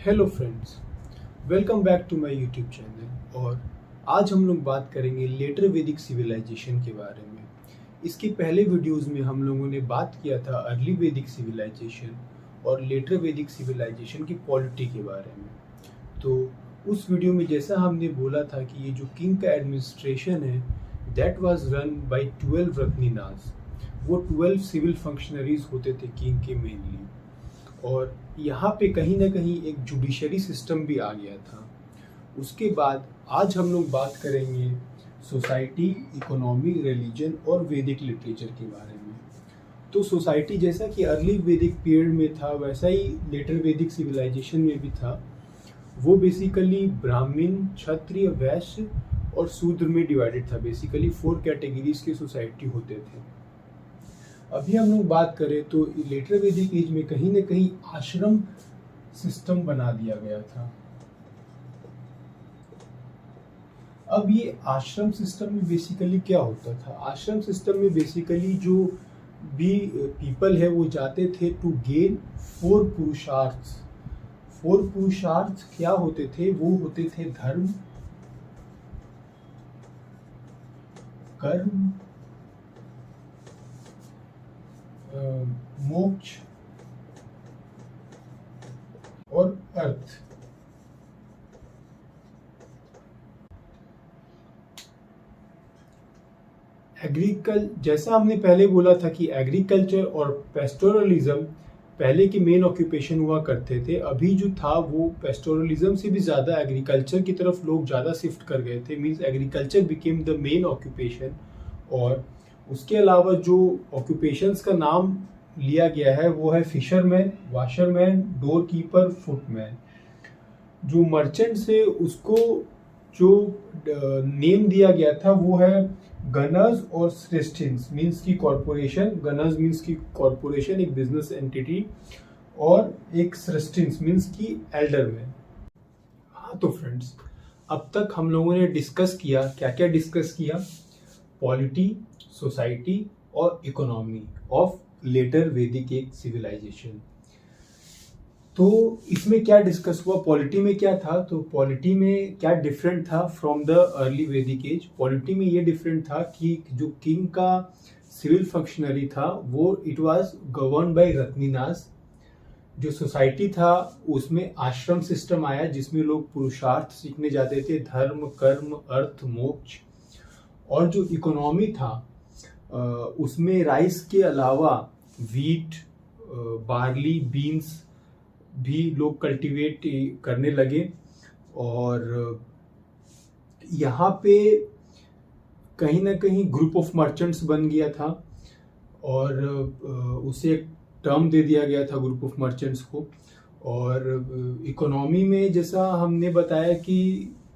Hello friends, welcome back to my YouTube channel. और आज हम लोग बात करेंगे लेटर वैदिक सिविलाइजेशन के बारे में। इसके पहले वीडियोस में हम लोगों ने बात किया था अर्ली वैदिक सिविलाइजेशन और लेटर वैदिक सिविलाइजेशन की पॉलिटी के बारे में। तो उस वीडियो में जैसा हमने बोला था कि ये जो किंग का एडमिनिस्ट्रेशन है दैट वाज रन बाय 12 रत्नीनास। वो 12 सिविल फंक्शनरीज होते थे किंग के मेनली, और यहाँ पे कहीं ना कहीं एक जुडिशरी सिस्टम भी आ गया था। उसके बाद आज हम लोग बात करेंगे सोसाइटी, इकोनॉमी, रिलीजन और वैदिक लिटरेचर के बारे में। तो सोसाइटी जैसा कि अर्ली वैदिक पीरियड में था वैसा ही लेटर वैदिक सिविलाइजेशन में भी था। वो बेसिकली ब्राह्मण, क्षत्रिय, वैश्य और शूद्र में डिवाइडेड था। बेसिकली 4 कैटेगरीज के सोसाइटी होते थे। अभी हम लोग बात करें तो लेटर वैदिक एज में कहीं ना कहीं आश्रम सिस्टम बना दिया गया था। अब ये आश्रम सिस्टम में बेसिकली क्या होता था? आश्रम सिस्टम में बेसिकली जो भी पीपल है वो जाते थे टू गेन 4 पुरुषार्थ। 4 पुरुषार्थ क्या होते थे? वो होते थे धर्म, कर्म, मोक्ष और अर्थ। जैसा हमने पहले बोला था कि एग्रीकल्चर और पेस्टोरलिज्म पहले के मेन ऑक्यूपेशन हुआ करते थे। अभी जो था वो पेस्टोरलिज्म से भी ज़्यादा एग्रीकल्चर की तरफ लोग ज़्यादा शिफ्ट कर गए थे। Means agriculture became the main occupation. और उसके अलावा जो ऑक्यूपेशंस का नाम लिया गया है वो है fisherman, washerman, door keeper, footman. जो मर्चेंट्स है उसको जो नेम दिया गया था वो है गनर्स और श्रेष्ठिन्स। मीन्स की कॉरपोरेशन, गनर्स मीन्स की कॉरपोरेशन, एक बिजनेस एंटिटी, और एक श्रेष्ठिन्स मीन्स की एल्डरमैन। हाँ तो फ्रेंड्स, अब तक हम लोगों ने डिस्कस किया, क्या क्या डिस्कस किया? पॉलिटी, सोसाइटी और इकोनॉमी ऑफ लेटर वैदिक एक सिविलाइजेशन। तो इसमें क्या डिस्कस हुआ? पॉलिटी में क्या था? तो पॉलिटी में क्या डिफरेंट था फ्रॉम द अर्ली वैदिक एज? पॉलिटी में ये डिफरेंट था कि जो किंग का सिविल फंक्शनरी था वो इट वाज गवर्न बाय रत्नीनास। जो सोसाइटी था उसमें आश्रम सिस्टम आया जिसमें लोग पुरुषार्थ सीखने जाते थे, धर्म, कर्म, अर्थ, मोक्ष। और जो इकोनॉमी था उसमें राइस के अलावा वीट, बार्ली, बीन्स भी लोग कल्टीवेट करने लगे। और यहाँ पे कहीं ना कहीं ग्रुप ऑफ मर्चेंट्स बन गया था और उसे एक टर्म दे दिया गया था ग्रुप ऑफ मर्चेंट्स को। और इकोनॉमी में जैसा हमने बताया कि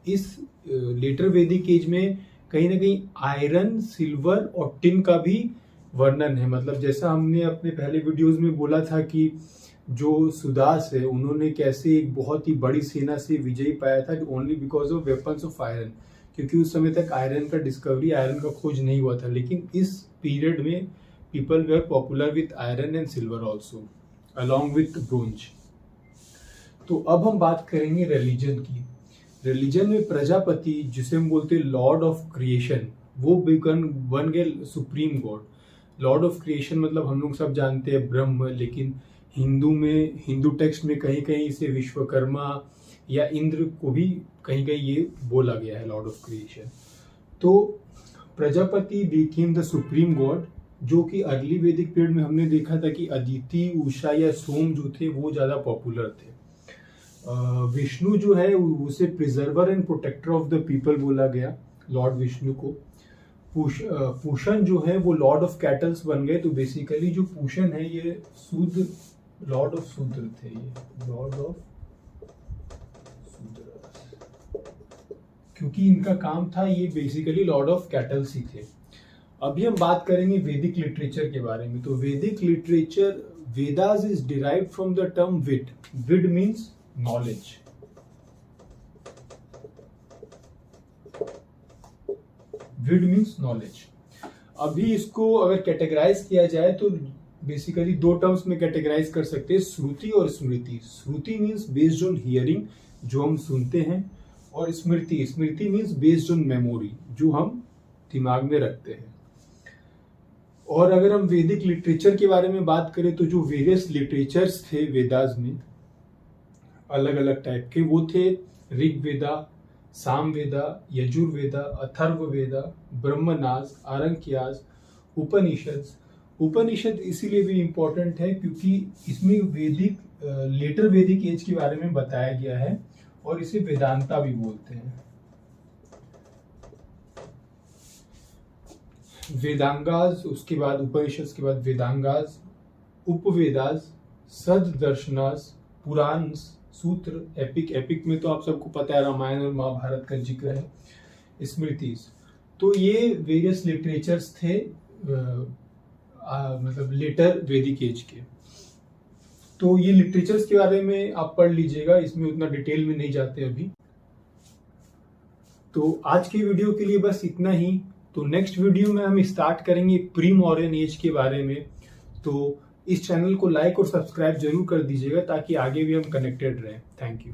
इस लेटर वैदिक एज में कहीं ना कहीं आयरन, सिल्वर और टिन का भी वर्णन है। मतलब जैसा हमने अपने पहले वीडियोस में बोला था कि जो सुदास है उन्होंने कैसे एक बहुत ही बड़ी सेना से विजय पाया था only because of weapons of iron, क्योंकि उस समय तक आयरन का डिस्कवरी, आयरन का खोज नहीं हुआ था। लेकिन इस पीरियड में people were popular with iron and silver also along with bronze. तो अब हम बात करेंगे रिलीजन की। रिलीजन में प्रजापति, जिसे हम बोलते हैं लॉर्ड ऑफ क्रिएशन, वो बन गए supreme God. Lord of creation मतलब हम लोग सब जानते हैं ब्रह्म, लेकिन हिंदू टेक्स्ट में कहीं कहीं इसे विश्वकर्मा या इंद्र को भी कहीं कहीं ये बोला गया है, लॉर्ड ऑफ क्रिएशन। तो Prajapati became the supreme god, जो कि अर्ली वैदिक पीरियड में हमने देखा था कि अदिति, उषा या सोम जो थे वो ज्यादा पॉपुलर थे। विष्णु जो है उसे preserver and protector of the people बोला गया, लॉर्ड विष्णु को। पूषण जो है वो लॉर्ड ऑफ कैटल्स बन गए। तो बेसिकली जो पूषण है ये शूद्र, लॉर्ड ऑफ शूद्र थे, ये लॉर्ड ऑफ शूद्र, क्योंकि इनका काम था ये बेसिकली लॉर्ड ऑफ कैटल्स ही थे। अभी हम बात करेंगे वैदिक लिटरेचर के बारे में। तो Vedic literature, Vedas is derived from the term vid. Vid means knowledge. Vid means knowledge. अभी इसको अगर कैटेगराइज किया जाए तो बेसिकली दो टर्म्स में कैटेगराइज कर सकते हैं, श्रुति और स्मृति। श्रुति मीन्स बेस्ड ऑन हियरिंग, जो हम सुनते हैं, और स्मृति, स्मृति मीन्स बेस्ड ऑन मेमोरी, जो हम दिमाग में रखते हैं। और अगर हम वैदिक लिटरेचर के बारे में बात करें तो जो वेरियस लिटरेचर्स थे वेदास में, अलग अलग टाइप के, वो थे ऋग्वेदा, सामवेदा, यजुर्वेदा, अथर्ववेदा, ब्रह्मनाद, आरण्यकास, उपनिषद। उपनिषद इसीलिए भी इम्पोर्टेंट है क्योंकि इसमें वैदिक लेटर वैदिक एज के बारे में बताया गया है, और इसे वेदांता भी बोलते हैं। वेदांगास, उसके बाद उपनिषद के बाद वेदांगास, उपवेदास, सददर्शनास, पुराण, सूत्र, एपिक। एपिक में तो आप सबको पता है रामायण और महाभारत का जिक्र है। स्मृतिस, तो ये वेरियस लिटरेचर्स थे मतलब लेटर वैदिक एज के। तो ये लिटरेचर्स के बारे में आप पढ़ लीजिएगा, इसमें उतना डिटेल में नहीं जाते अभी। तो आज की वीडियो के लिए बस इतना ही। तो नेक्स्ट वीडियो में हम स्टार्ट करेंगे प्री मॉडर्न एज के बारे में। तो इस चैनल को लाइक और सब्सक्राइब जरूर कर दीजिएगा ताकि आगे भी हम कनेक्टेड रहें। Thank you.